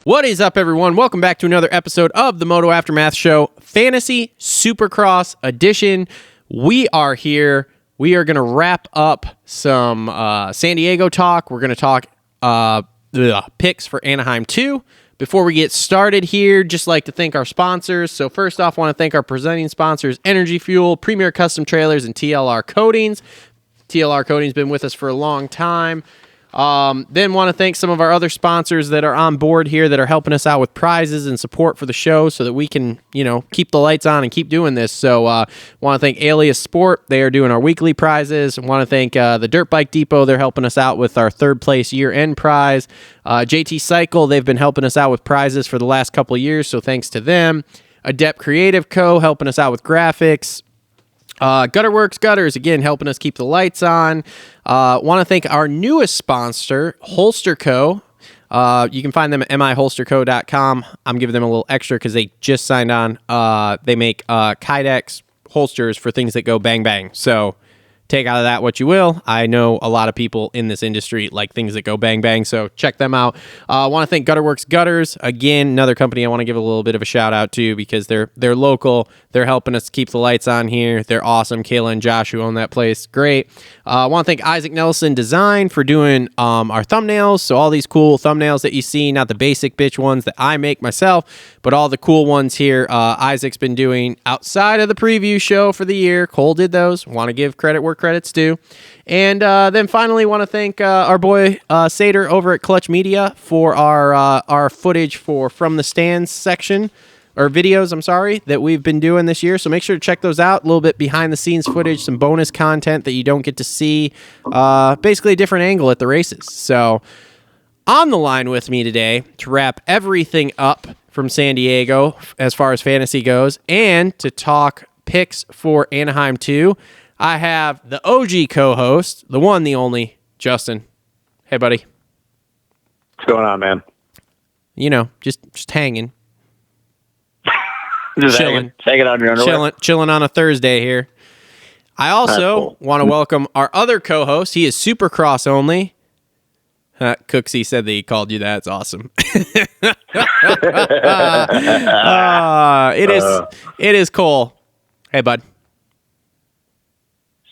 What is up, everyone? Welcome back to another episode of the Moto Aftermath Show, Fantasy Supercross Edition. We are here. We are going to wrap up some San Diego talk. We're going to talk the picks for Anaheim 2. Before we get started here, just like to thank our sponsors. So first off, I want to thank our presenting sponsors, Energy Fuel, Premier Custom Trailers, and TLR Coatings. TLR Coatings been with us for a long time. Then want to thank some of our other sponsors that are on board here that are helping us out with prizes and support for the show so that we can, keep the lights on and keep doing this. So want to thank Alias Sport. They are doing our weekly prizes. Want to thank the Dirt Bike Depot. They're helping us out with our third place year-end prize. JT Cycle, they've been helping us out with prizes for the last couple of years, so thanks to them. Adept Creative Co. helping us out with graphics. Worx Gutters, again, helping us keep the lights on. Want to thank our newest sponsor, Holester Co. You can find them at miholsterco.com. I'm giving them a little extra because they just signed on. They make Kydex holsters for things that go bang bang. So take out of that what you will. I know a lot of people in this industry like things that go bang bang, so check them out. I want to thank Worx Gutters. Again, another company I want to give a little bit of a shout out to because they're local. They're helping us keep the lights on here. They're awesome. Kayla and Josh, who own that place, great. I want to thank Isaac Nelson Design for doing our thumbnails. So all these cool thumbnails that you see, not the basic bitch ones that I make myself, but all the cool ones here. Isaac's been doing outside of the preview show for the year. Cole did those. Want to give credit where credit's due. And then finally want to thank our boy Sater over at Clutch Media for our footage for From the Stands section, or videos, I'm sorry, that we've been doing this year. So make sure to check those out. A little bit behind the scenes footage, some bonus content that you don't get to see. Basically a different angle at the races. So on the line with me today to wrap everything up from San Diego as far as fantasy goes and to talk picks for Anaheim 2, I have the OG co-host, the one, the only, Justin. Hey, buddy. What's going on, man? Just hanging. Just chilling. Hanging on your underwear. Chilling on a Thursday here. I also want to welcome our other co-host. He is Supercross only. Cooksey said that he called you that. It's awesome. It is Cole. Hey, bud.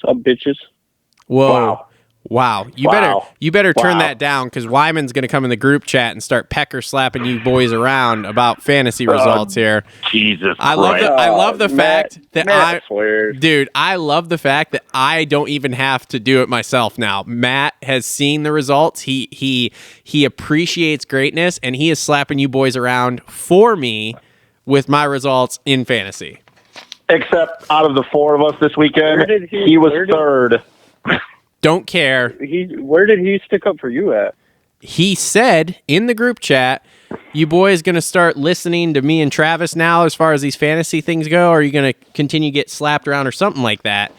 Sup, bitches? Whoa. Wow. You better turn that down because Wyman's going to come in the group chat and start pecker slapping you boys around about fantasy results here. Jesus I love the fact that I love the fact that I don't even have to do it myself now. Matt has seen the results. He appreciates greatness and he is slapping you boys around for me with my results in fantasy. Except out of the four of us this weekend, he was third. Don't care. Where did he stick up for you at? He said in the group chat, you boys going to start listening to me and Travis now as far as these fantasy things go, or are you going to continue to get slapped around or something like that?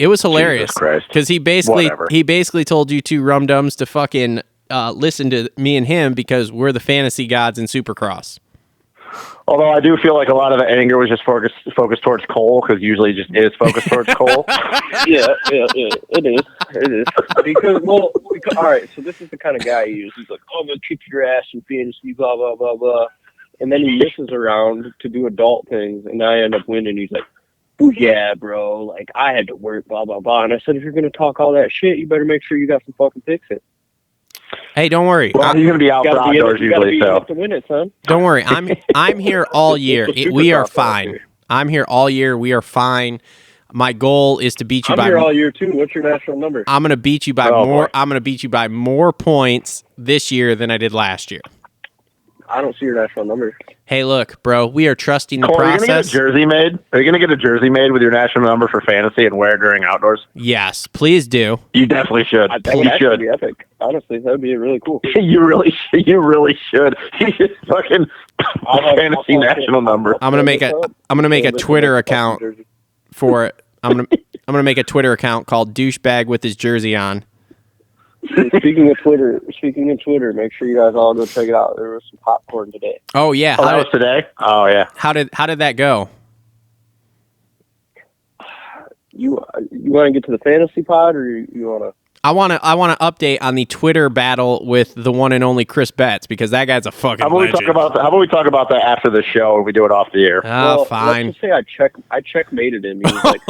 It was hilarious because he basically told you two rum-dums to fucking listen to me and him because we're the fantasy gods in Supercross. Although I do feel like a lot of the anger was just focused towards Cole, because usually it just is focused towards Cole. Yeah, it is. Because, all right, so this is the kind of guy he is. He's like, I'm going to kick your ass in fantasy, blah, blah, blah, blah. And then he misses around to do adult things, and I end up winning. He's like, oh, yeah, bro, like, I had to work, blah, blah, blah. And I said, if you're going to talk all that shit, you better make sure you got some fucking picks in. Hey, don't worry. Well, he's going to be out for outdoors usually, so. To win it, son. Don't worry. I'm here all year. We are fine. I'm here all year. We are fine. My goal is to beat you by. I'm here all year too. What's your national number? I'm going to beat you by more. I'm going to beat you by more points this year than I did last year. I don't see your national number. Hey, look, bro, we are trusting the Cole, process. Are you going to get a jersey made? Are you going to get a jersey made with your national number for fantasy and wear it during outdoors? Yes, please do. You definitely should. That would actually be epic. Honestly, that would be really cool. You really should. He's just fucking fantasy national number. I'm gonna make a Twitter account for it. I'm gonna make a Twitter account called Douchebag with his jersey on. Speaking of Twitter, make sure you guys all go check it out. There was some popcorn today. Oh yeah, that was today. Oh yeah. How did that go? You want to get to the fantasy pod, or you want to? I want to update on the Twitter battle with the one and only Chris Betts, because that guy's a fucking legend. How about we talk about that after the show and we do it off the air? Oh, fine. Let's just say I checkmated him. He was like,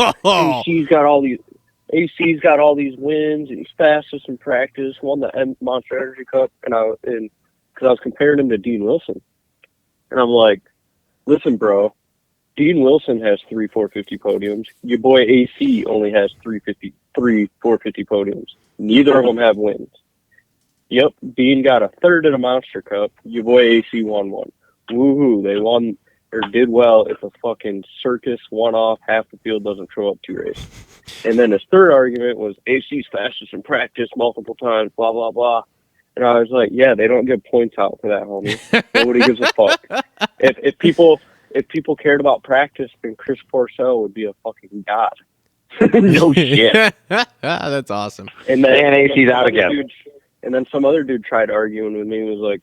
AC's got all these wins, and he's fastest in practice, won the Monster Energy Cup, because I was comparing him to Dean Wilson. And I'm like, listen, bro, Dean Wilson has 3 450 podiums. Your boy AC only has 3 450 podiums. Neither of them have wins. Yep, Dean got a third in a Monster Cup. Your boy AC won one. Woohoo! They won or did well. It's a fucking circus, one-off. Half the field doesn't show up to race. And then his third argument was AC's fastest in practice multiple times. Blah blah blah. And I was like, yeah, they don't give points out for that, homie. Nobody gives a fuck. If people cared about practice, then Chris Porcel would be a fucking god. No shit. That's awesome. And then AC's out again. And then some other dude tried arguing with me and was like,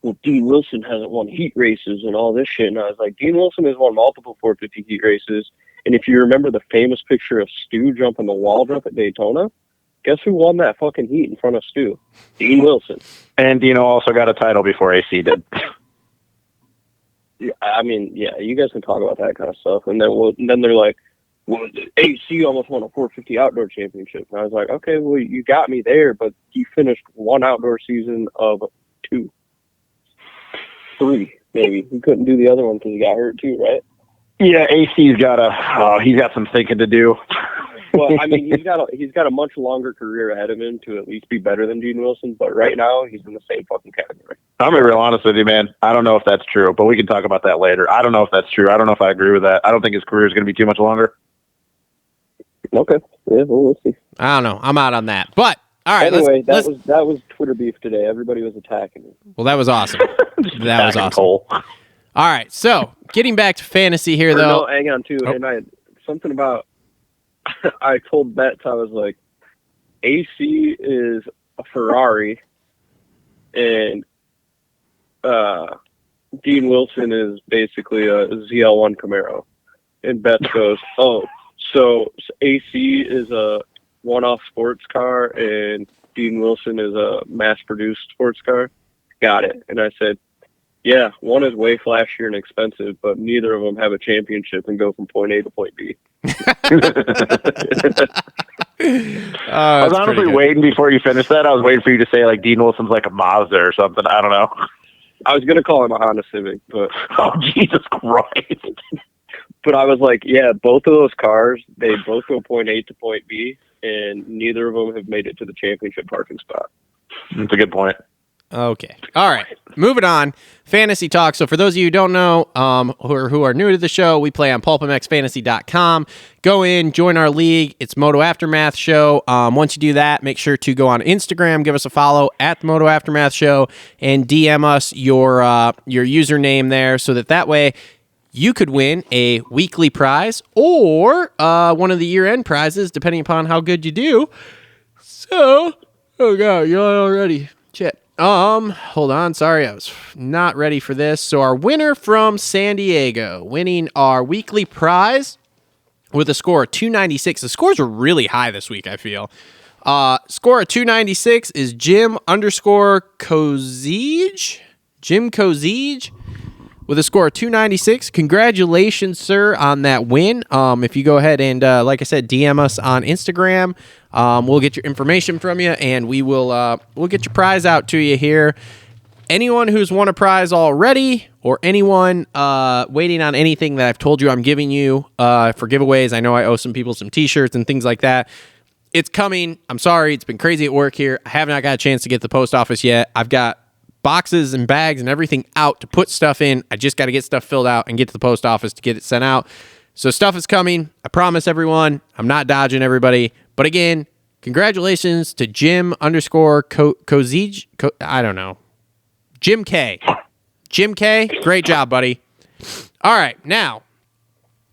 well, Dean Wilson hasn't won heat races and all this shit. And I was like, Dean Wilson has won multiple 450 heat races. And if you remember the famous picture of Stu jumping the wall jump at Daytona, guess who won that fucking heat in front of Stu? Dean Wilson. And Dino also got a title before AC did. I mean, yeah, you guys can talk about that kind of stuff. And then they're like, well, AC almost won a 450 outdoor championship. And I was like, okay, well, you got me there, but you finished one outdoor season of 2. 3, maybe. He couldn't do the other one because he got hurt too, right? Yeah, AC's got some thinking to do. Well, I mean, he's got a much longer career ahead of him to at least be better than Dean Wilson, but right now he's in the same fucking category. I'm gonna be real honest with you, man. I don't know if that's true, but we can talk about that later. I don't know if that's true. I don't know if I agree with that. I don't think his career is gonna be too much longer. Okay. Yeah, well, we'll see. I don't know. I'm out on that. But all right. Anyway, that was Twitter beef today. Everybody was attacking me. Well, that was awesome. That was awesome. Cole. All right. So getting back to fantasy here, though. No, hang on too. Oh. And I told Betts, I was like, AC is a Ferrari, and Dean Wilson is basically a ZL1 Camaro. And Betts goes, oh, so AC is a one-off sports car, and Dean Wilson is a mass-produced sports car? Got it. And I said, yeah, one is way flashier and expensive, but neither of them have a championship and go from point A to point B. I was honestly waiting before you finished that. I was waiting for you to say, like, Dean Wilson's like a Mazda or something. I don't know. I was going to call him a Honda Civic, but... Oh, Jesus Christ. But I was like, yeah, both of those cars, they both go point A to point B, and neither of them have made it to the championship parking spot. That's a good point. Okay. All right. Moving on. Fantasy talk. So for those of you who don't know, who are new to the show, we play on pulpmxfantasy.com. Go in, join our league. It's Moto Aftermath Show. Once you do that, make sure to go on Instagram, give us a follow at the Moto Aftermath Show, and DM us your username there, so that way you could win a weekly prize or one of the year-end prizes, depending upon how good you do. So, oh God, you're already. Shit. Hold on. Sorry, I was not ready for this. So our winner from San Diego, winning our weekly prize with a score of 296. The scores were really high this week, I feel. Score of 296 is Jim_Kozige. Jim Kozige with a score of 296. Congratulations, sir, on that win. If you go ahead and, like I said, DM us on Instagram, we'll get your information from you, and we'll get your prize out to you here. Anyone who's won a prize already, or anyone waiting on anything that I've told you I'm giving you for giveaways, I know I owe some people some T-shirts and things like that. It's coming. I'm sorry. It's been crazy at work here. I have not got a chance to get to the post office yet. I've got boxes and bags and everything out to put stuff in. I just got to get stuff filled out and get to the post office to get it sent out. So stuff is coming. I promise everyone. I'm not dodging everybody. But again, congratulations to Jim_Kozige. I don't know. Jim K. Jim K. Great job, buddy. All right. Now,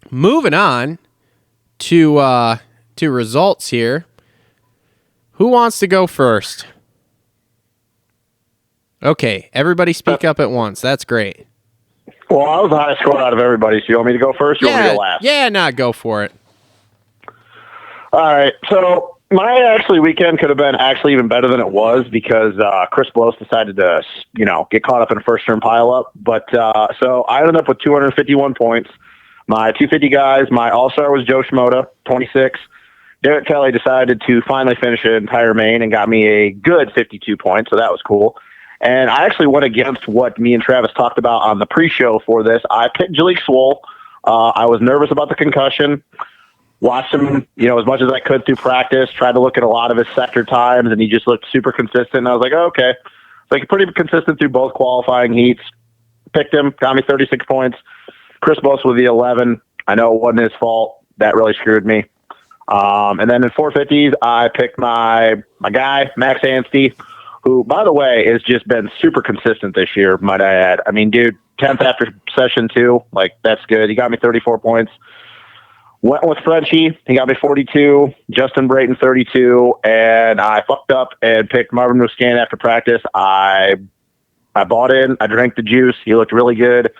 moving on to results here. Who wants to go first? Okay, everybody speak up at once. That's great. Well, I was the highest score out of everybody, so you want me to go first or you want me to go last? Yeah, go for it. All right, so My actually weekend could have been actually even better than it was because Chris Blows decided to, get caught up in a first-term pileup. But so I ended up with 251 points. My 250 guys, my all-star was Joe Schmoda, 26. Derek Kelly decided to finally finish an entire main and got me a good 52 points, so that was cool. And I actually went against what me and Travis talked about on the pre-show for this. I picked Jalek Swole. I was nervous about the concussion. Watched him, as much as I could through practice, tried to look at a lot of his sector times, and he just looked super consistent. And I was like, oh, okay. Like pretty consistent through both qualifying heats. Picked him, got me 36 points. Chris Bose with the 11. I know it wasn't his fault. That really screwed me. And then in 450s, I picked my guy, Max Anstey, who, by the way, has just been super consistent this year, might I add. I mean, dude, 10th after session 2, that's good. He got me 34 points. Went with Frenchie. He got me 42. Justin Brayton, 32. And I fucked up and picked Marvin Muscan after practice. I bought in. I drank the juice. He looked really good.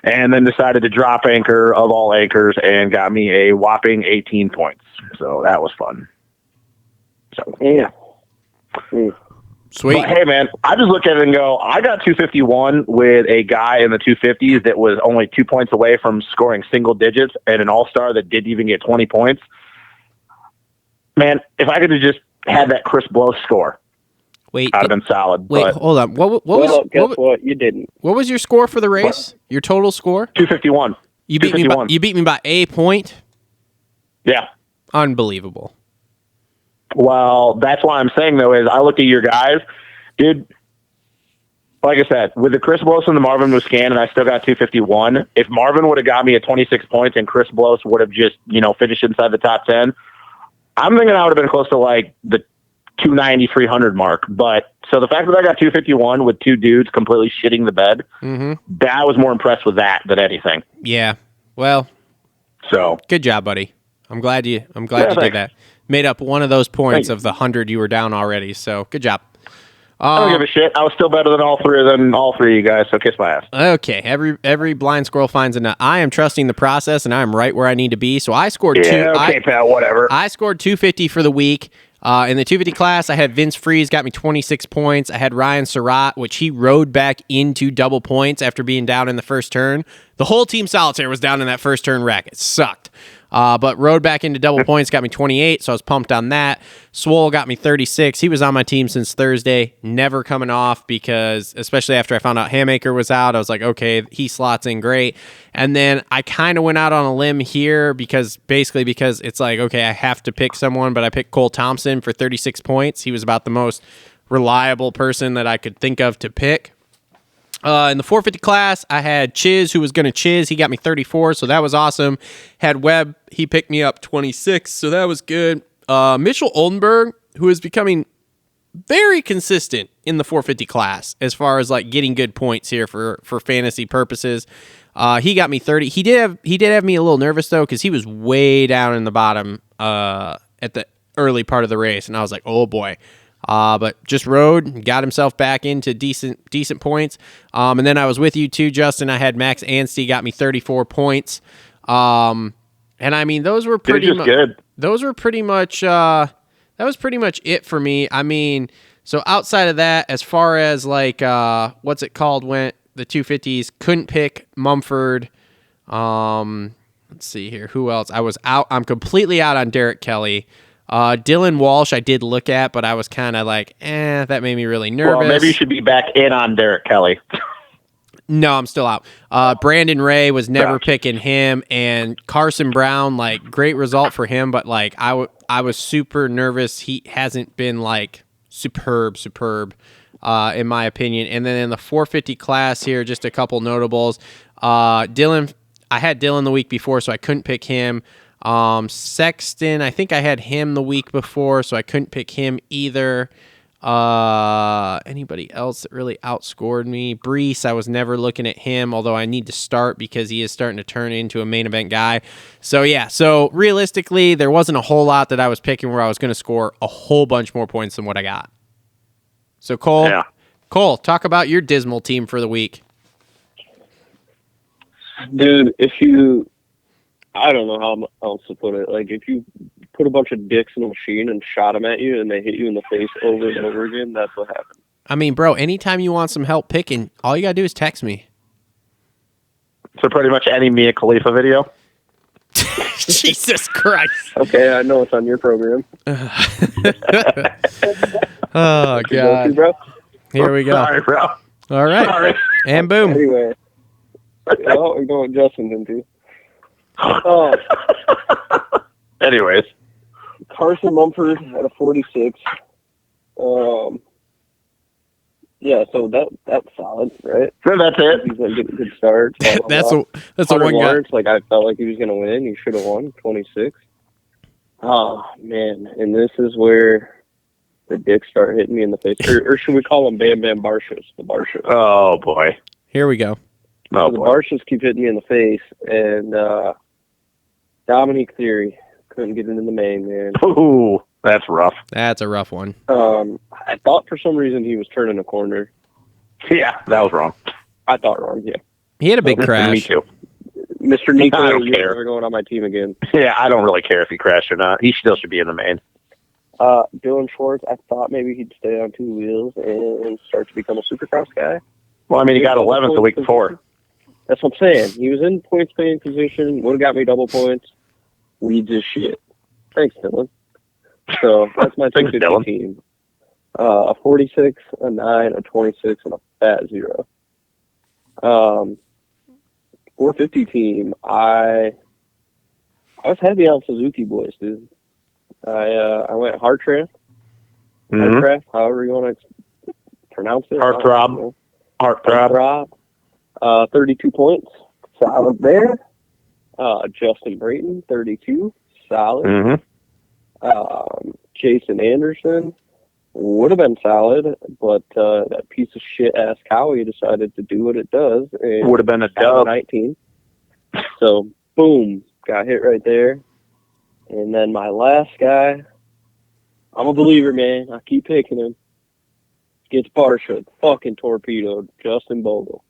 And then decided to drop anchor of all anchors and got me a whopping 18 points. So that was fun. So, yeah. Sweet. But, hey, man, I just look at it and go, I got 251 with a guy in the 250s that was only 2 points away from scoring single digits and an all-star that didn't even get 20 points. Man, if I could have just had that Chris Blow score, I'd have been solid. Wait, hold on. What? You didn't. What was your score for the race? What? Your total score? 251. You beat me by a point? Yeah. Unbelievable. Well, that's why I'm saying, though, is I look at your guys, dude, like I said, with the Chris Blows and the Marvin Muscan, and I still got 251, if Marvin would have got me at 26 points and Chris Blows would have just, finished inside the top 10, I'm thinking I would have been close to, the 290, 300 mark. But, so the fact that I got 251 with two dudes completely shitting the bed, I was more impressed with that than anything. Yeah. Well, so good job, buddy. I'm glad you did that. Made up one of those points of the 100 you were down already. So good job. I don't give a shit. I was still better than all three of you guys. So kiss my ass. Okay. Every blind squirrel finds a nut. I am trusting the process, and I am right where I need to be. So I scored pal, whatever. I scored 250 for the week. In the 250 class, I had Vince Freeze, got me 26 points. I had Ryan Surratt, which he rode back into double points after being down in the first turn. The whole team solitaire was down in that first turn wreck. It sucked. But rode back into double points, got me 28, so I was pumped on that. Swole got me 36. He was on my team since Thursday, never coming off because, especially after I found out Hammaker was out, I was like, okay, he slots in great. And then I kind of went out on a limb here because it's like, okay, I have to pick someone, but I picked Cole Thompson for 36 points. He was about the most reliable person that I could think of to pick. In the 450 class, I had Chiz, who was going to Chiz. He got me 34, so that was awesome. Had Webb, he picked me up 26, so that was good. Mitchell Oldenburg, who is becoming very consistent in the 450 class as far as getting good points here for fantasy purposes. He got me 30. He did have me a little nervous though because he was way down in the bottom at the early part of the race, and I was like, oh boy. But just rode, got himself back into decent points. And then I was with you too, Justin. I had Max Anstey, got me 34 points. And I mean, those were pretty good. Those were pretty much, that was pretty much it for me. I mean, so outside of that, as far as what's it called went, the 250s, couldn't pick Mumford. Let's see here. Who else? I was out. I'm completely out on Derek Kelly. Dylan Walsh I did look at, but I was kind of that made me really nervous. Well, maybe you should be back in on Derek Kelly. No, I'm still out. Brandon Ray was never picking him, and Carson Brown, great result for him, but I was super nervous. He hasn't been superb, in my opinion. And then in the 450 class here, just a couple notables. Dylan, I had Dylan the week before, so I couldn't pick him. Sexton, I think I had him the week before, so I couldn't pick him either. Anybody else that really outscored me? Brees, I was never looking at him, although I need to start because he is starting to turn into a main event guy. So yeah, so realistically, there wasn't a whole lot that I was picking where I was going to score a whole bunch more points than what I got. So Cole, talk about your dismal team for the week. Dude, I don't know how else to put it. If you put a bunch of dicks in a machine and shot them at you and they hit you in the face over and over again, that's what happened. I mean, bro, anytime you want some help picking, all you got to do is text me. So pretty much any Mia Khalifa video? Jesus Christ. Okay, I know it's on your program. Oh, God. Bro? Here we go. Sorry, bro. All right. Sorry. And boom. Anyway. Oh, we're going Justin into. Oh. Anyways. Carson Mumford at a 46. Yeah, so that's solid, right? So that's it. He's gonna get a good start. That's a Hunter one guy. Lawrence, like I felt like he was gonna win. He should have won 26. Oh man, and this is where the dicks start hitting me in the face, or should we call them Bam Bam Barshas? The Barshas. Oh boy. Here we go. Oh So the boy. Barshas keep hitting me in the face, and Dominique Theory couldn't get into the main, man. Ooh, that's rough. That's a rough one. I thought for some reason he was turning a corner. Yeah, that was wrong. I thought wrong, yeah. He had a big crash. Me too. Mr. Nico, I don't care. you're going on my team again. Yeah, I don't really care if he crashed or not. He still should be in the main. Dylan Schwartz, I thought maybe he'd stay on 2 wheels and start to become a Supercross guy. Well, I mean, he got 11th the week before. That's what I'm saying. He was in points paying position, would have got me double points. Weeds his shit. Thanks, Dylan. So that's my Thanks, 250 Dylan. team. A 46, a 9, a 26, and a fat 0. 450 team, I was heavy on Suzuki boys, dude. I went Heartcraft, however you want to pronounce it. Heartthrob. 32 points, solid there. Justin Brayton, 32, solid. Jason Anderson would have been solid, but that piece of shit ass Cowie decided to do what it does. And Would have been a got dub. 19. So boom, got hit right there. And then my last guy, I'm a believer, man. I keep picking him. Gets Barsha fucking torpedoed. Justin Bogle.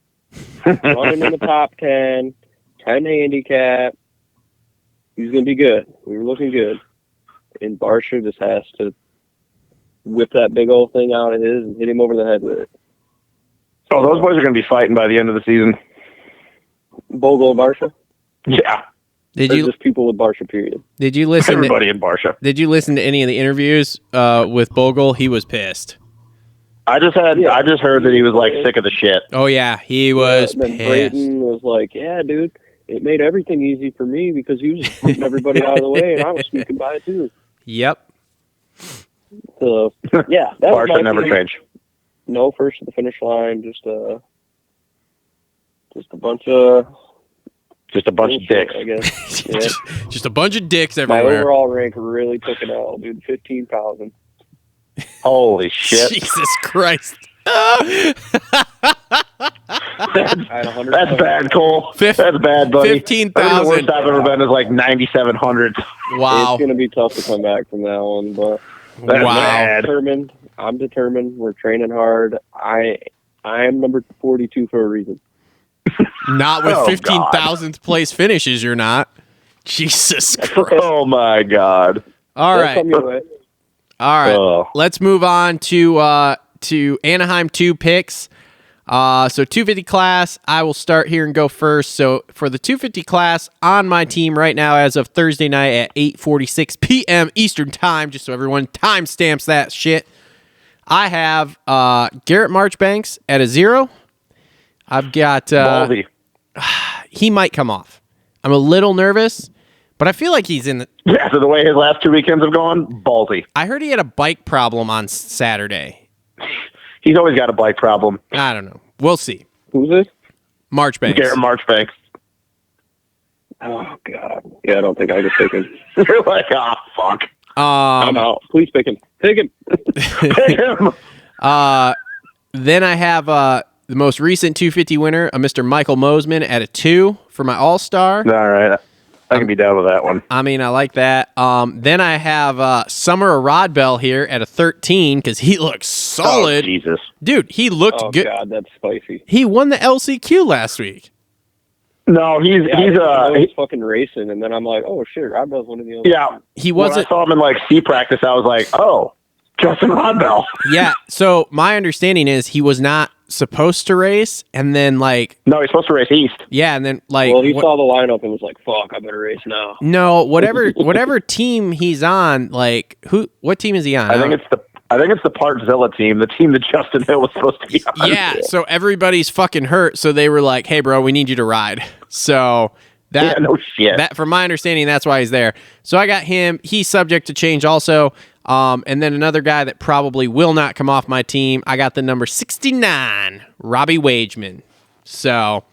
Running in the top 10 handicap. He's going to be good. We were looking good. And Barsha just has to whip that big old thing out of his and hit him over the head with it. Oh, those boys are going to be fighting by the end of the season. Bogle and Barsha? Yeah. Did There's you just people with Barsha, period. did you listen Everybody in Barsha. Did you listen to any of the interviews with Bogle? He was pissed. I just heard that he was like sick of the shit. Oh yeah, he was And then pissed. Brayton was like, yeah, dude, it made everything easy for me because he was putting everybody out of the way and I was sneaking by too. Yep. So, yeah. That was Barsha my never team. changed. No first to the finish line, just a bunch of Just a bunch of dicks. I guess. Yeah. just a bunch of dicks My everywhere. overall rank really took an L, dude. 15,000. Holy shit. Jesus Christ. That's bad, Cole. That's bad, buddy. 15,000. The worst I've ever been is like 9,700. Wow. It's going to be tough to come back from that one, but That's Wow. bad. I'm determined. We're training hard. I am number 42 for a reason. Not with Oh, 15,000th place finishes, you're not. Jesus Christ. Oh my God. All Don't right. come your way. All right. Oh. Let's move on to Anaheim 2 picks. So 250 class, I will start here and go first. So for the 250 class on my team right now as of Thursday night at 8:46 p.m. Eastern time, just so everyone timestamps that shit, I have Garrett Marchbanks at a 0. I've got Ballsy. he might come off. I'm a little nervous, but I feel like he's in the... Yeah, so the way his last 2 weekends have gone, ballsy. I heard he had a bike problem on Saturday. He's always got a bike problem. I don't know. We'll see. Who's this? Marchbanks. Garrett Marchbanks. Oh, God. Yeah, I don't think I could pick him. You're like, fuck. I'm out. Please pick him. Pick him. Pick him. Then I have the most recent 250 winner, a Mr. Michael Mosman at a 2 for my All-Star. All right. I can be down with that one. I mean, I like that. Then I have Summer Rodbell here at a 13 because he looks solid. Oh, Jesus. Dude, he looked Oh, good. God, that's spicy. He won the LCQ last week. No, he's fucking racing, and then I'm like, oh shit, Rodbell's one of the other. Yeah, he wasn't. When I saw him in like C practice, I was like, oh, Justin Rodbell. Yeah. So my understanding is he was not supposed to race, and then like no, he's supposed to race East. Yeah, and then like well, he saw the lineup and was like, fuck, I better race now. No, whatever team he's on, like what team is he on? I think it's the Partzilla team, the team that Justin Hill was supposed to be on. Yeah, so everybody's fucking hurt, so they were like, "Hey, bro, we need you to ride." So that, no shit. That, from my understanding, that's why he's there. So I got him. He's subject to change also. And then another guy that probably will not come off my team. I got the number 69, Robbie Wageman. So, all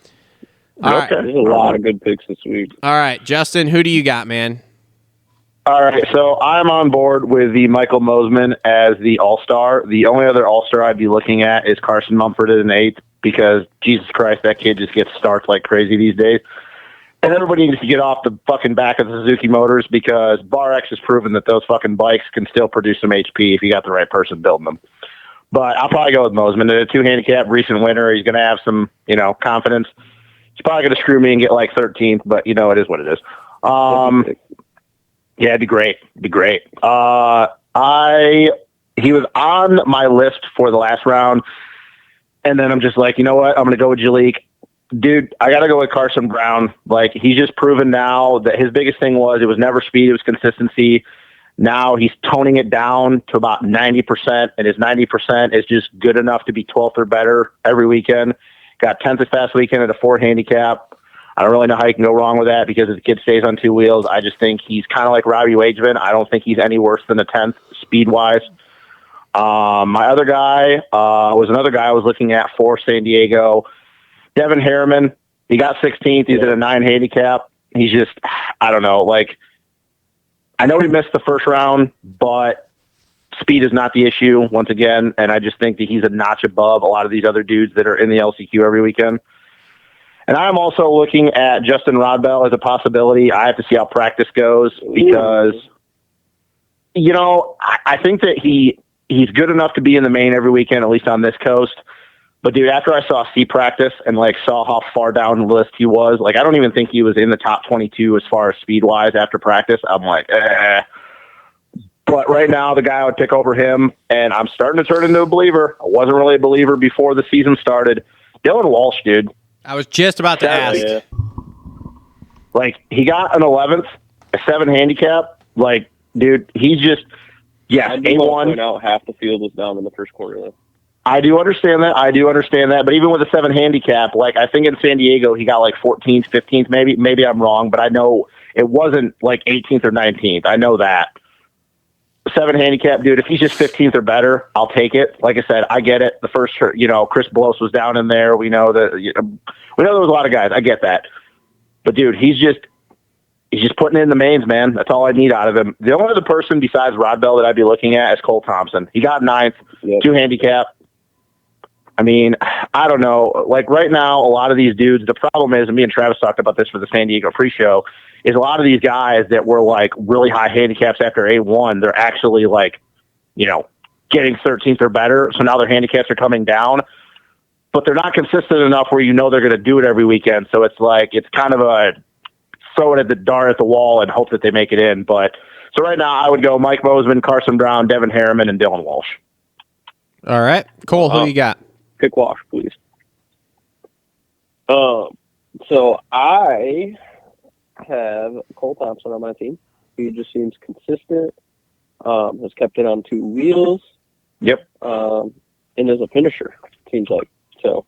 right. There's a lot of good picks this week. All right, Justin, who do you got, man? All right, so I'm on board with the Michael Mosman as the All-Star. The only other All-Star I'd be looking at is Carson Mumford at an 8th because, Jesus Christ, that kid just gets starts like crazy these days. And everybody needs to get off the fucking back of the Suzuki motors because Bar X has proven that those fucking bikes can still produce some HP if you got the right person building them. But I'll probably go with Mosman. At a 2-handicap, recent winner, he's going to have some, confidence. He's probably going to screw me and get like 13th, but, it is what it is. Yeah, it'd be great. He was on my list for the last round, and then I'm just like, you know what? I'm going to go with Jalik. Dude, I got to go with Carson Brown. Like, he's just proven now that his biggest thing was it was never speed, it was consistency. Now he's toning it down to about 90%, and his 90% is just good enough to be 12th or better every weekend. Got 10th this past weekend at a 4-handicap. I don't really know how you can go wrong with that because if the kid stays on 2 wheels, I just think he's kind of like Robbie Wageman. I don't think he's any worse than a 10th speed-wise. My other guy was another guy I was looking at for San Diego, Devin Harriman. He got 16th. He's at a 9-handicap. He's just, I don't know. Like, I know he missed the first round, but speed is not the issue once again, and I just think that he's a notch above a lot of these other dudes that are in the LCQ every weekend. And I'm also looking at Justin Rodbell as a possibility. I have to see how practice goes because, I think that he's good enough to be in the main every weekend, at least on this coast. But, dude, after I saw C practice and, saw how far down the list he was, I don't even think he was in the top 22 as far as speed-wise after practice. I'm like, eh. But right now, the guy I would pick over him, and I'm starting to turn into a believer. I wasn't really a believer before the season started. Dylan Walsh, dude. I was just about to ask. Yeah. He got an 11th, a 7-handicap. Dude, he's just, I do A1. point out half the field was down in the first quarter, though. I do understand that. But even with a 7-handicap, I think in San Diego, he got 14th, 15th, maybe. Maybe I'm wrong, but I know it wasn't 18th or 19th. I know that. 7-handicap, dude, if he's just 15th or better, I'll take it. Like I said, I get it. The first, Chris Bloss was down in there. We know that, we know there was a lot of guys. I get that. But, dude, he's just putting in the mains, man. That's all I need out of him. The only other person besides Rodbell that I'd be looking at is Cole Thompson. He got 9th, 2-handicap. I mean, I don't know. Right now, a lot of these dudes, the problem is, and me and Travis talked about this for the San Diego pre-show, is a lot of these guys that were really high handicaps after A1, they're actually getting 13th or better. So now their handicaps are coming down, but they're not consistent enough where they're going to do it every weekend. So it's kind of a throw it at the dart at the wall and hope that they make it in. But so right now I would go Mike Mosman, Carson Brown, Devin Harriman, and Dylan Walsh. All right. Cole, who you got? Pick Walsh, please. So I have Cole Thompson on my team. He just seems consistent. Has kept it on 2 wheels. Yep. And is a finisher, seems like. So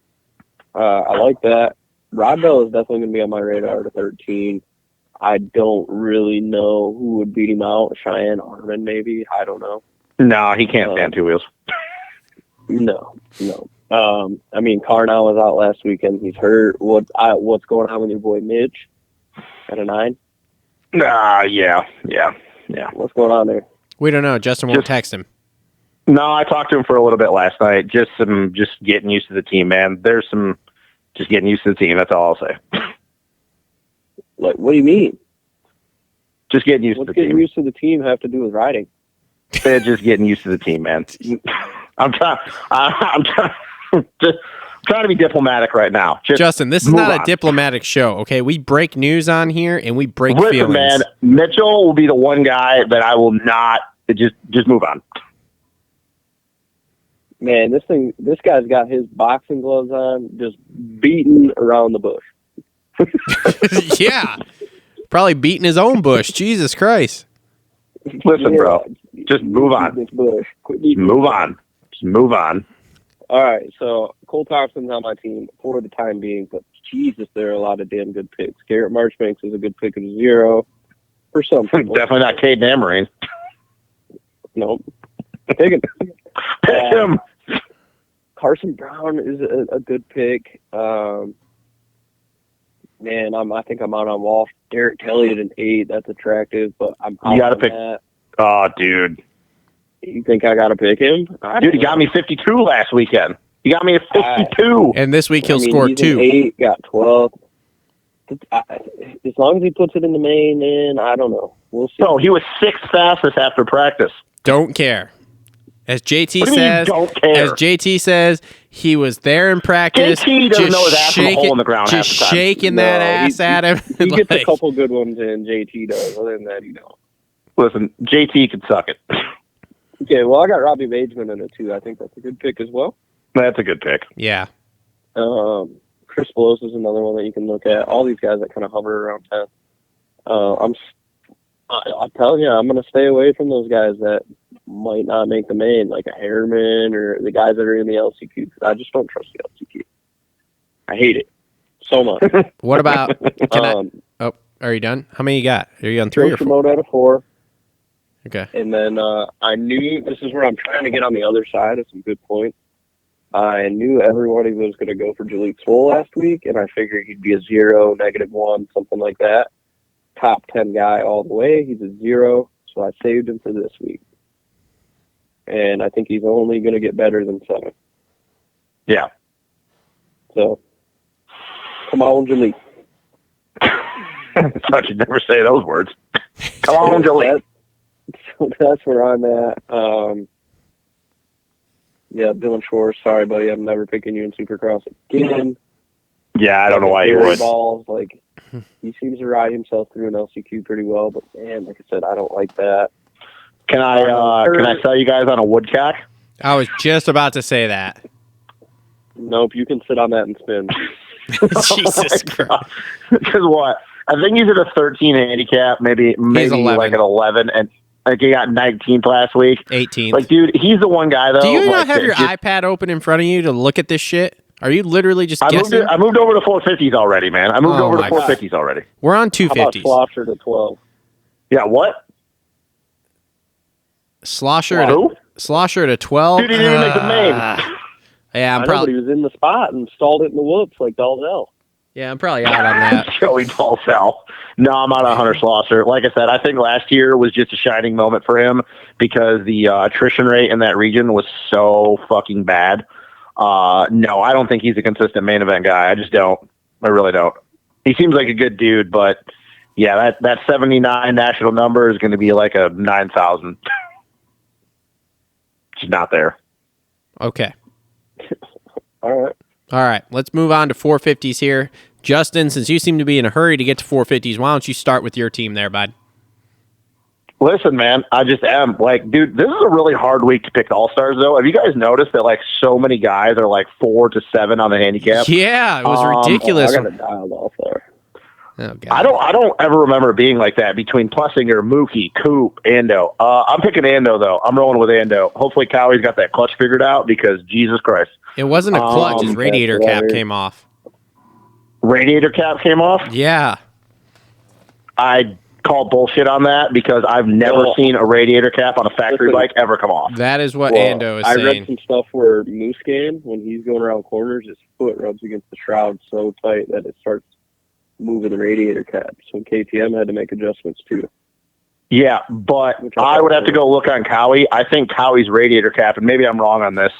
I like that. Rodbell is definitely going to be on my radar to 13. I don't really know who would beat him out. Cheyenne Armin, maybe. I don't know. No, he can't stand 2 wheels. No. I mean, Carnell was out last weekend. He's hurt. What's going on with your boy Mitch at a 9? Yeah. What's going on there? We don't know. Justin won't text him. No, I talked to him for a little bit last night. Just getting used to the team, man. There's some just getting used to the team. That's all I'll say. What do you mean? Just getting used to the team. What's getting used to the team have to do with riding? They're just getting used to the team, man. I'm trying. trying to be diplomatic right now. Justin, this is not a diplomatic show, okay? We break news on here, and we break feelings. Man, Mitchell will be the one guy that I will not just move on. Man, this guy's got his boxing gloves on, just beating around the bush. Yeah, probably beating his own bush. Jesus Christ! Listen, bro, just move on. This bush. Move on. Just move on. All right, so Cole Thompson's on my team for the time being, but Jesus, there are a lot of damn good picks. Garrett Marchbanks is a good pick at 0 for some people. Definitely not Cade Namarine. Nope. Pick him. Pick him. Carson Brown is a good pick. Man, I think I'm out on Walsh. Derek Kelly at an 8. That's attractive, but I'm out. You got to on pick. That. Oh, dude. You think I got to pick him? Dude, he got me 52 last weekend. He got me a 52. And this week he'll score he's 2. 8, got 12. As long as he puts it in the main, then I don't know. We'll see. No, he was 6th fastest after practice. Don't care. As JT What do you mean, don't care? as JT says, he was there in practice. JT doesn't know his ass from a hole in the ground half Just the time. shaking that ass at him. He gets a couple good ones in, JT does. Other than that, he don't. Listen, JT can suck it. Okay, well, I got Robbie Bageman in it, too. I think that's a good pick as well. That's a good pick. Yeah. Chris Blows is another one that you can look at. All these guys that kind of hover around 10. I'm telling you, I'm going to stay away from those guys that might not make the main, like a Harriman or the guys that are in the LCQ, because I just don't trust the LCQ. I hate it so much. What about? Are you done? How many you got? Are you on 3 or 4? Moto out of 4. Okay. And then I knew this is where I'm trying to get on the other side of some good points. I knew everybody was going to go for Jaleel Swoll last week, and I figured he'd be a 0, -1, something like that. Top 10 guy all the way. He's a 0, so I saved him for this week. And I think he's only going to get better than 7. Yeah. So, come on, Jaleel. I thought you'd never say those words. Come on, Jaleel. So that's where I'm at. Yeah, Dylan Schwartz. Sorry, buddy. I'm never picking you in Supercross again. Yeah, I don't know why you would. Balls, like, he seems to ride himself through an LCQ pretty well, but man, like I said, I don't like that. Can I sell you guys on a woodcock? I was just about to say that. Nope, you can sit on that and spin. Jesus Christ. Because what? I think he's at a 13 handicap, maybe 11. Like an 11, and like he got 19th last week. 18th. Like, dude, he's the one guy though. Do you not have your iPad open in front of you to look at this shit? Are you literally just guessing? I moved over to 450s already, man. I moved over to 450s already. We're on 250s. How about Slosher to 12? Yeah, what? Slosher at a 12? Dude, he didn't even make the main. Yeah, I know, but he was in the spot and stalled it in the whoops like Dalzell. Yeah, I'm probably out on that. Joey Dalzell. No, I'm out on Hunter Slosser. Like I said, I think last year was just a shining moment for him because the attrition rate in that region was so fucking bad. No, I don't think he's a consistent main event guy. I just don't. I really don't. He seems like a good dude, but yeah, that 79 national number is going to be like a 9,000. Just not there. Okay. All right. Let's move on to 450s here. Justin, since you seem to be in a hurry to get to 450s, why don't you start with your team there, bud? Listen, man, I just am. Like, dude, this is a really hard week to pick all-stars, though. Have you guys noticed that, like, so many guys are, like, 4 to 7 on the handicap? Yeah, it was ridiculous. I got it dialed off there. Oh, God. I don't ever remember being like that between Plessinger, Mookie, Coop, Ando. I'm picking Ando, though. I'm rolling with Ando. Hopefully Cowie's got that clutch figured out because, Jesus Christ. It wasn't a clutch. His radiator cap came off. Radiator cap came off? Yeah. I call bullshit on that because I've never seen a radiator cap on a factory bike ever come off. That is what Ando is saying. I read some stuff where Muscan, when he's going around corners, his foot rubs against the shroud so tight that it starts moving the radiator cap. So KTM had to make adjustments too. Yeah, but I would have to go look on Cowie. I think Cowie's radiator cap, and maybe I'm wrong on this,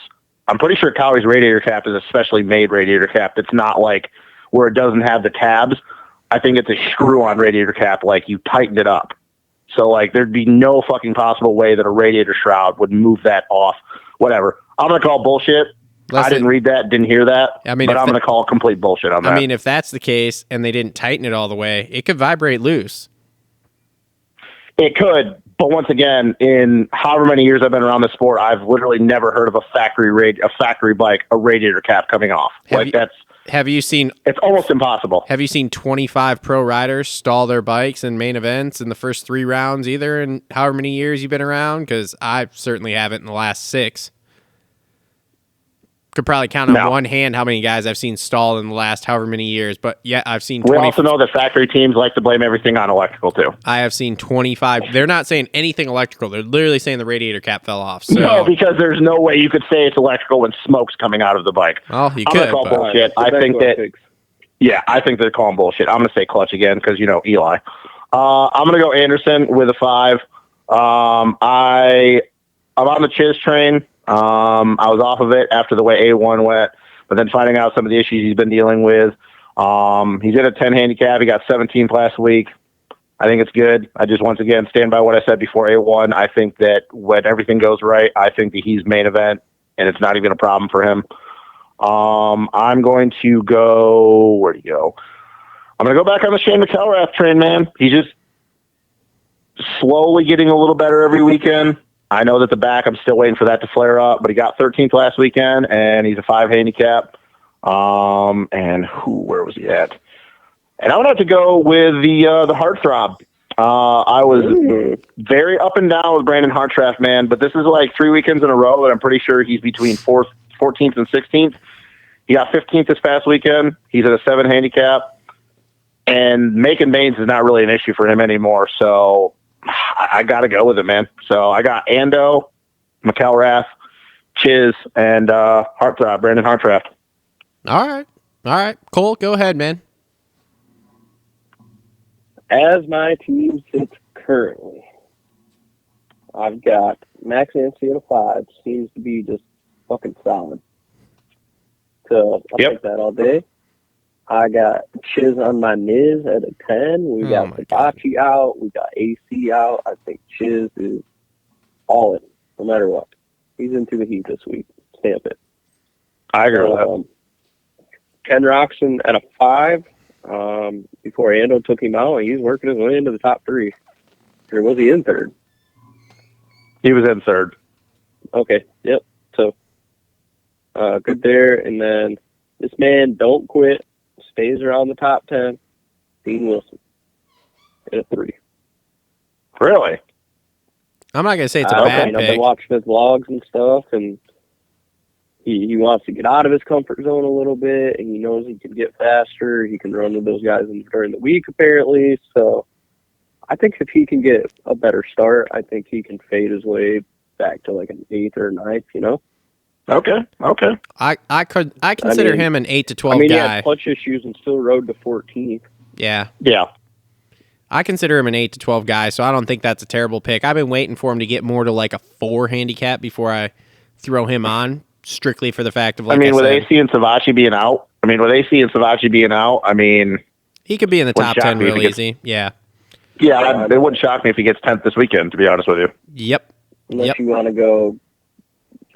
I'm pretty sure Cowie's radiator cap is a specially made radiator cap. It's not like where it doesn't have the tabs. I think it's a screw-on radiator cap, like you tightened it up. So, like, there'd be no fucking possible way that a radiator shroud would move that off. Whatever. I'm going to call bullshit. I didn't read that, didn't hear that. I mean, but I'm going to call complete bullshit on that. I mean, if that's the case and they didn't tighten it all the way, it could vibrate loose. It could, but once again, in however many years I've been around the sport, I've literally never heard of a factory bike, a radiator cap coming off. Have you seen? It's almost impossible. Have you seen 25 pro riders stall their bikes in main events in the first 3 rounds either in however many years you've been around? Because I certainly haven't in the last 6. Could probably count on one hand how many guys I've seen stall in the last however many years. But yeah, I've seen 20. We also know that factory teams like to blame everything on electrical too. I have seen 25. They're not saying anything electrical. They're literally saying the radiator cap fell off. So. No, because there's no way you could say it's electrical when smoke's coming out of the bike. Well, you I'm could. Gonna call bullshit. I think they're calling bullshit. I'm going to say clutch again because, Eli. I'm going to go Anderson with a 5. I'm on the Chiz train. I was off of it after the way A1 went, but then finding out some of the issues he's been dealing with. He's in a 10 handicap. He got 17th last week. I think it's good. I just, once again, stand by what I said before A1. I think that when everything goes right, I think that he's main event, and it's not even a problem for him. I'm going to go, where'd he go? I'm going to go back on the Shane McElrath train, man. He's just slowly getting a little better every weekend. I know that the back, I'm still waiting for that to flare up, but he got 13th last weekend, and he's a 5 handicap. Where was he at? And I would have to go with the Heartthrob. I was very up and down with Brandon Hartranft, man, but this is like 3 weekends in a row that I'm pretty sure he's between 14th and 16th. He got 15th this past weekend. He's at a 7 handicap, and making mains is not really an issue for him anymore, so I got to go with it, man. So I got Ando, McElrath, Chiz, and Brandon Hartranft. All right. Cole, go ahead, man. As my team sits currently, I've got Max Anstey at a 5. Seems to be just fucking solid. So I'll take that all day. I got Chiz on my Niz at a 10. We got Hibachi out. We got AC out. I think Chiz is all in, no matter what. He's into the heat this week. Stamp it. I agree with that. Ken Roxon at a 5. Before Ando took him out, he was working his way into the top 3. Or was he in 3rd? He was in 3rd. Okay, yep. So, good there. And then this man don't quit. Stays around the top 10. Dean Wilson at a 3. Really? I'm not going to say it's a bad pick. I've been watching his vlogs and stuff, and he wants to get out of his comfort zone a little bit, and he knows he can get faster. He can run with those guys during the week, apparently. So I think if he can get a better start, I think he can fade his way back to like an 8th or 9th, Okay. I consider him an 8 to 12 guy. He had clutch issues and still rode to 14th. Yeah. I consider him an 8 to 12 guy, so I don't think that's a terrible pick. I've been waiting for him to get more to like a 4 handicap before I throw him on, strictly for the fact of, like with AC and Savachi being out, he could be in the top 10 real easy. Yeah. Yeah, it wouldn't shock me if he gets 10th this weekend, to be honest with you. Yep. Unless you want to go,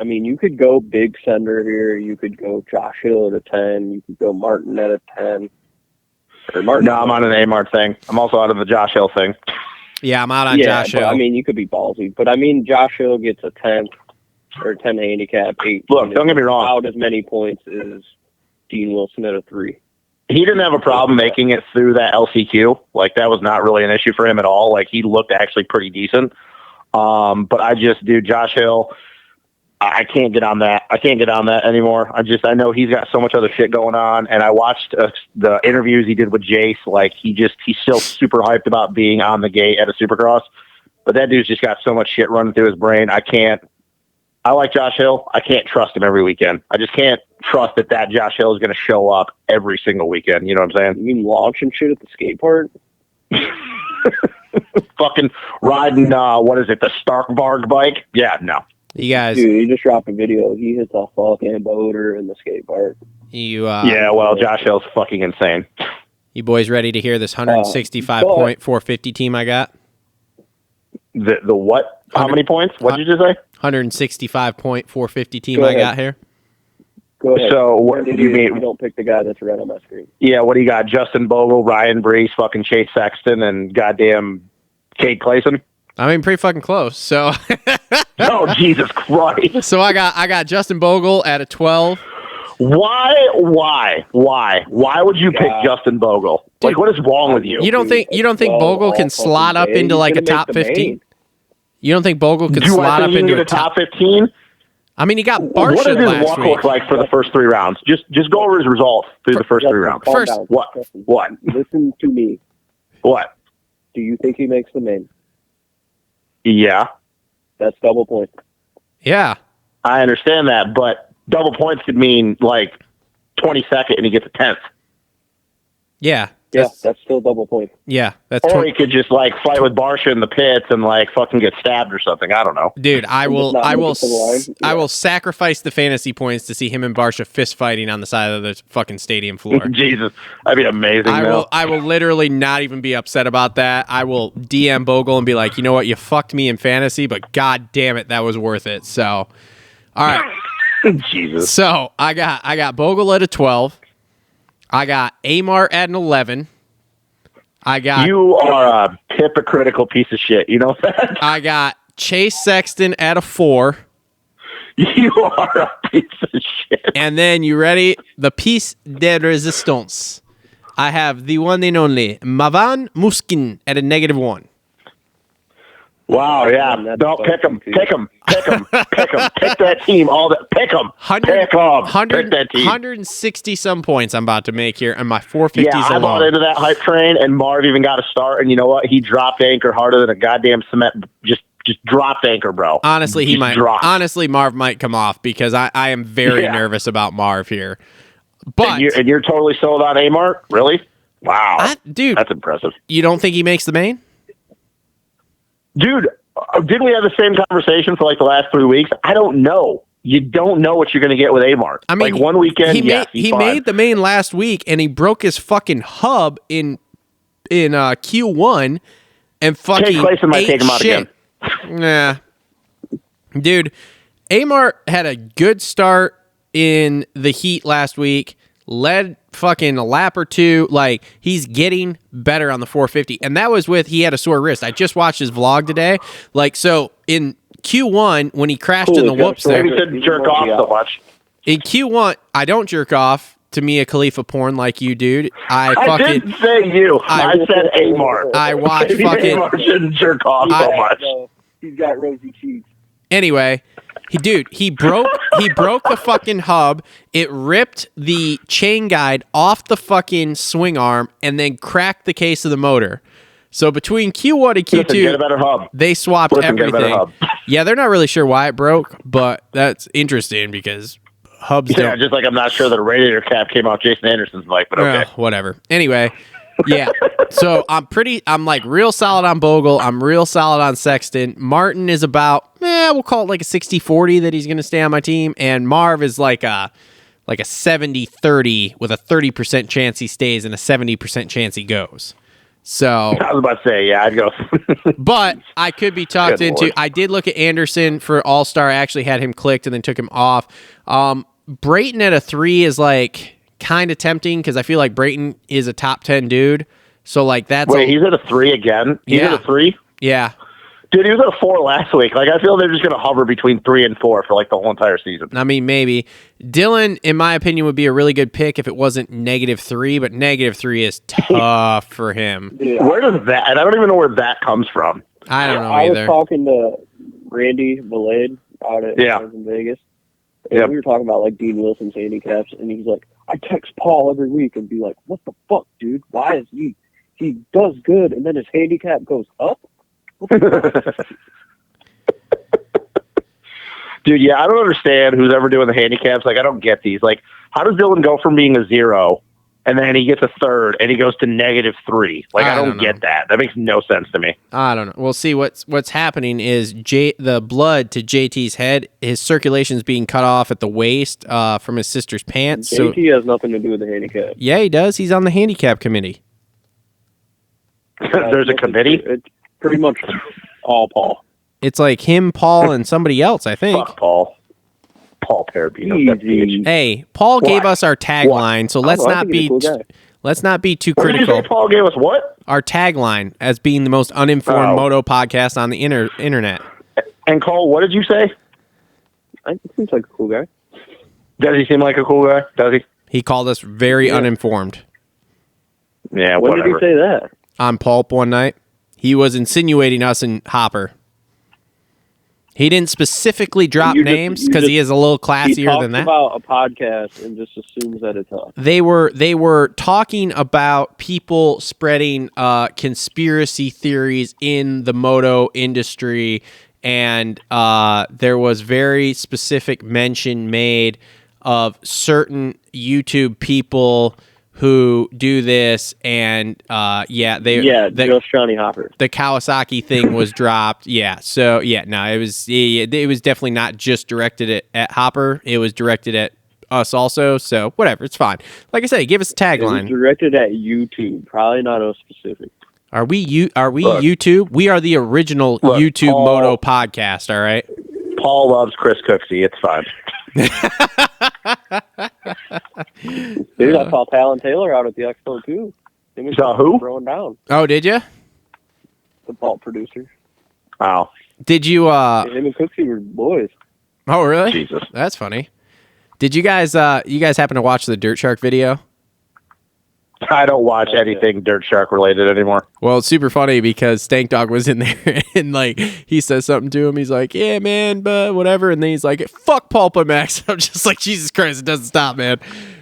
you could go Big Sender here. You could go Josh Hill at a 10. You could go Martin at a 10. No, I'm on an A-Mart thing. I'm also out of the Josh Hill thing. Yeah, I'm out on Josh Hill. You could be ballsy. But, Josh Hill gets a 10th or 10 handicap, 8. Look, don't get me wrong. Out as many points as Dean Wilson at a 3. He didn't have a problem making it through that LCQ. Like, that was not really an issue for him at all. Like, he looked actually pretty decent. But Josh Hill, I can't get on that. I can't get on that anymore. I know he's got so much other shit going on. And I watched the interviews he did with Jace. Like, he's still super hyped about being on the gate at a Supercross. But that dude's just got so much shit running through his brain. I like Josh Hill. I can't trust him every weekend. I just can't trust that Josh Hill is going to show up every single weekend. You know what I'm saying? You mean launching shit at the skate park? Fucking riding, the Starkvarg bike? Yeah, no. You guys. Dude, he just dropped a video. He hits a fucking boater in the skate park. Josh Hill's fucking insane. You boys ready to hear this 165-point 450 team I got? The what? How many points? What did you just say? 165-point 450 team I got here. Go ahead. So what do you mean? You don't pick the guy that's red on my screen. Yeah, what do you got? Justin Bogle, Ryan Brees, fucking Chase Sexton, and goddamn Cade Clayson? I mean, pretty fucking close. So, Oh, Jesus Christ. so I got Justin Bogle at a 12. Why would you pick Justin Bogle? Dude, like, what is wrong with you? You don't think Bogle can slot up into like a top 15? You don't think Bogle could slot up into a top 15? I mean, he got What Barsha does his last walk week. look like for the first 3 rounds? Just go over his results through the first 3 rounds. Calm First- down. What? Justin, What? Listen to me. What? Do you think he makes the main? Yeah, That's double point. Yeah. I understand that, but double points could mean like 22nd and he gets a 10th. Yeah. Yeah, that's still double point. Yeah. That's Or he could just like fight with Barsha in the pits and like fucking get stabbed or something. I don't know. Dude, I will not make it to the line? I will sacrifice the fantasy points to see him and Barsha fist fighting on the side of the fucking stadium floor. Jesus, that'd be amazing. I will literally not even be upset about that. I will DM Bogle and be like, you know what, you fucked me in fantasy, but god damn it, that was worth it. So, all right. Jesus. So I got Bogle at a 12. I got Amar at an 11. You are a hypocritical piece of shit. You know that? I got Chase Sexton at a 4. You are a piece of shit. And then, you ready? The piece de resistance. I have the one and only Mavan Muskin at a -1. Wow, yeah. That's No, so pick him. confusing. Pick him. Pick him. Pick him. Pick that team. Pick him. 100, Pick him. 100, Pick that team. 160 some points I'm about to make here, and my 450s Yeah, I bought alone. into that hype train, and Marv even got a start, and you know what? He dropped anchor harder than a goddamn cement. Just dropped anchor, bro. Honestly, he Just might. dropped. Honestly, Marv might come off because I am very nervous about Marv here. But And you're totally sold on Amart? Really? Wow. dude, That's impressive. you don't think he makes the main? Dude, didn't we have the same conversation for like the last 3 weeks? I don't know. You don't know what you're going to get with Amart. I mean, like one weekend, he made the main last week, and he broke his fucking hub in Q1, and fucking Cade Clayson might ate take him out shit. Nah, dude, Amart had a good start in the heat last week. Led fucking a lap or two. Like, he's getting better on the 450. And that was he had a sore wrist. I just watched his vlog today. Like, so in Q1, when he crashed in the whoops there. Maybe shouldn't jerk off so much. In Q1, I don't jerk off to Mia Khalifa porn like you, dude. I didn't say you. I said Amart. I watch Maybe fucking. Amart shouldn't jerk off so much. No, he's got rosy cheeks. Anyway, he broke the fucking hub. It ripped the chain guide off the fucking swing arm and then cracked the case of the motor. So between Q1 and Q2, Get a better hub. they swapped Get a better everything. hub. Yeah, they're not really sure why it broke, but that's interesting because hubs Yeah, don't. just like I'm not sure that a radiator cap came off Jason Anderson's bike, but okay. Whatever. Anyway, yeah. So I'm like real solid on Bogle. I'm real solid on Sexton. Martin is about, we'll call it like a 60-40 that he's going to stay on my team. And Marv is like a 70-30 with a 30% chance he stays and a 70% chance he goes. So I was about to say, yeah, I'd go. but I could be talked Good into. Lord. I did look at Anderson for All-Star. I actually had him clicked and then took him off. Brayton at a 3 is like kind of tempting because I feel like Brayton is a top 10 dude. So like that's Wait, he's at a 3 again? He's Yeah. at a 3? yeah. Dude, he was at a 4 last week. Like, I feel they're just going to hover between 3 and 4 for like the whole entire season. I mean, maybe Dylan, in my opinion, would be a really good pick if it wasn't -3, but -3 is tough for him. Yeah. Where does that? And I don't even know where that comes from. I don't know I either. was talking to Randy Valade out at Yeah. in Vegas. And Yep. we were talking about like Dean Wilson's handicaps, and he was like, I text Paul every week and be like, what the fuck, dude? Why is he does good and then his handicap goes up? Dude, yeah, I don't understand who's ever doing the handicaps. Like, I don't get these. Like, how does Dylan go from being a 0 and then he gets a 3rd and he goes to -3? Like, I don't get that. That makes no sense to me. I don't know. We'll see. What's happening is the blood to JT's head, his circulation's being cut off at the waist from his sister's pants. So JT has nothing to do with the handicap. yeah, he does. He's on the handicap committee. There's a committee? It's pretty much all Paul. It's like him, Paul, and somebody else, I think. Fuck Paul. Paul Perabino. That bitch. Hey, Paul gave us our tagline, so let's I not think he's be a cool guy. let's not be too What did you critical. say Paul gave us what? Our tagline as being the most uninformed Oh. moto podcast on the internet. And Cole, what did you say? I think he seems like a cool guy. Does he seem like a cool guy? Does he? He called us very uninformed Yeah, When whatever. did he say that? on Pulp one night. He was insinuating us and Hopper. He didn't specifically drop You just- names you because he just- is a little He classier talks than that. about a podcast and just assumes that it's us. They were talking about people spreading conspiracy theories in the moto industry, and there was very specific mention made of certain YouTube people who do this, and Just Johnny Hopper. the Kawasaki thing was dropped. Yeah, so no, it was definitely not just directed at Hopper. It was directed at us also. So whatever, it's fine. Like I say, give us a It was tagline. directed at YouTube, probably not us specific. Are we Look. YouTube? We are the original Look, YouTube Paul- moto podcast. All right. Paul loves Chris Cooksey. It's fine. Dude, I saw Talon Taylor out at the Expo too. You saw who? Throwing down Oh, did you? the Vault producer. Wow. Did you? Him and Cooksey were boys. Oh, really? Jesus. That's funny. Did you guys? You guys happen to watch the Dirt Shark video? I don't watch anything Dirt Shark related anymore. Well, it's super funny because Stank Dog was in there and like he says something to him. He's like, "Yeah, man, but whatever." And then he's like, "Fuck Pulp Max." I'm just like, Jesus Christ, it doesn't stop, man.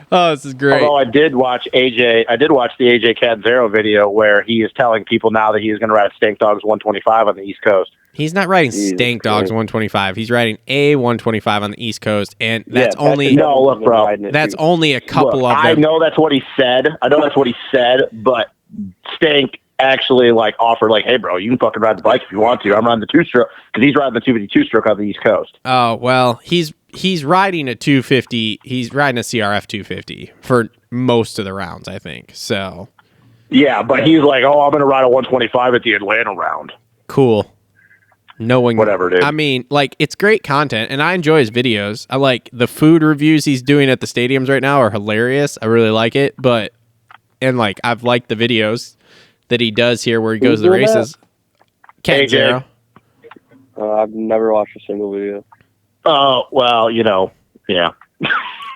Oh, this is great. Although I did watch the AJ Canzero video where he is telling people now that he is going to ride Stank Dog's 125 on the East Coast. He's not riding Jesus Stank Dog's Christ. 125. He's riding a 125 on the East Coast, and that's Yeah, only No, look, bro. that's only a couple Look, of I them. know that's what he said. But Stank actually like offered like, "Hey, bro, you can fucking ride the bike if you want to. I'm riding the two-stroke because he's riding the 252-stroke on the East Coast." Oh well, he's riding a 250. He's riding a CRF 250 for most of the rounds, I think. So Yeah, but he's like, "Oh, I'm going to ride a 125 at the Atlanta round." cool. Knowing Whatever, dude. I mean, like it's great content, and I enjoy his videos. I like the food reviews he's doing at the stadiums right now are hilarious. I really like it, and like I've liked the videos that he does here where he goes to the doing that? races. Cat AJ. Zero. I've never watched a single video. Oh, well, yeah.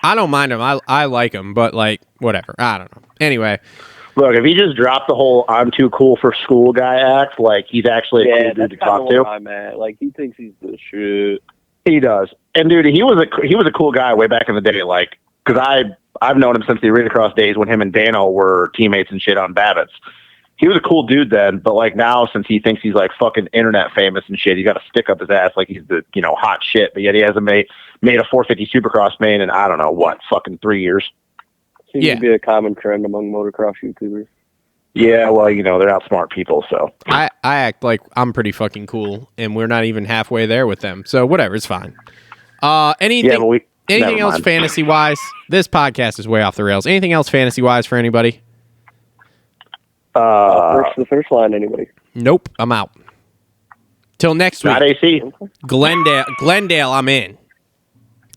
I don't mind him. I like him, but like whatever. I don't know. Anyway, Look, if he just dropped the whole "I'm too cool for school" guy act, like he's actually a cool dude that's to kind talk of to. where I'm at. Like he thinks he's the shit. He does, and dude, he was a cool guy way back in the day. Like, because I've known him since the Arena Cross days when him and Dano were teammates and shit on Babbitt's. He was a cool dude then, but like now, since he thinks he's like fucking internet famous and shit, he's got to stick up his ass like he's the hot shit. But yet he hasn't made a 450 Supercross main in I don't know what fucking 3 years. Seems Yeah. to be a common trend among motocross YouTubers. Yeah, well, they're not smart people, so I act like I'm pretty fucking cool, and we're not even halfway there with them. So whatever, it's fine. Anything yeah. But anything never else mind. fantasy wise? This podcast is way off the rails. Anything else fantasy wise for anybody? First to the finish line, anybody? Nope, I'm out. Till next week. Not AC. Glendale, I'm in.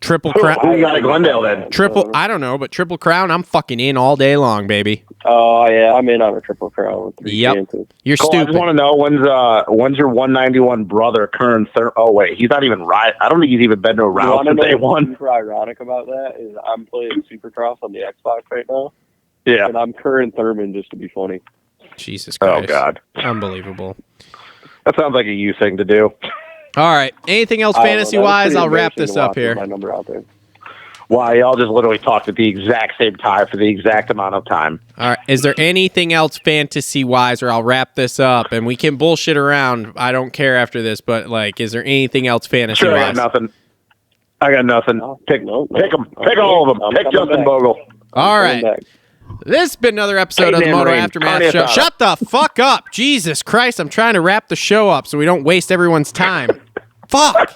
Triple Who crown. you got at Glendale then? I don't know, but Triple Crown, I'm fucking in all day long, baby. Oh yeah, I'm in on a triple crown with 3 Yep. chances. You're Cole, I stupid. just want to know when's your 191 brother Kern third? Oh wait, he's not even right. I don't think he's even been to a You round want to since know day what's one. super ironic about that is I'm playing Supercross on the Xbox right now, Yeah. and I'm current Thurman just to be funny. Jesus Oh Christ. God, Unbelievable. that sounds like a you thing to do. All right. Anything else I don't know, fantasy that was wise? pretty I'll wrap embarrassing this to up watch with here. My number out there. Why y'all just literally talked at the exact same time for the exact amount of time? All right. Is there anything else fantasy wise, or I'll wrap this up and we can bullshit around? I don't care after this, but like, is there anything else fantasy Sure, I wise? got nothing. I got nothing. No, Pick no, them. no. Pick all of them. I'm Pick coming Justin back. Bogle. All Coming right. back. This has been another episode of the Hey, Moto Rain, Aftermath carne Show. asada. Shut the fuck up. Jesus Christ. I'm trying to wrap the show up so we don't waste everyone's time. Fuck.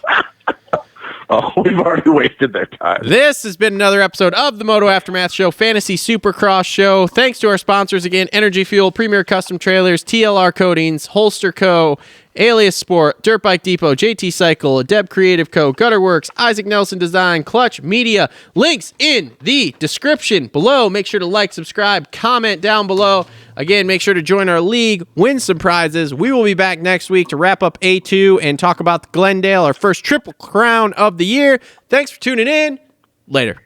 Oh, we've already wasted their time. This has been another episode of the Moto Aftermath Show, Fantasy Supercross Show. Thanks to our sponsors again, Energy Fuel, Premier Custom Trailers, TLR Coatings, Holester Co., Alias Sport, Dirt Bike Depot, JT Cycle, Adept Creative Co., Gutter Works, Isaac Nelson Design, Clutch Media. Links in the description below. Make sure to like, subscribe, comment down below. Again, make sure to join our league, win some prizes. We will be back next week to wrap up A2 and talk about the Glendale, our first Triple Crown of the year. Thanks for tuning in. Later.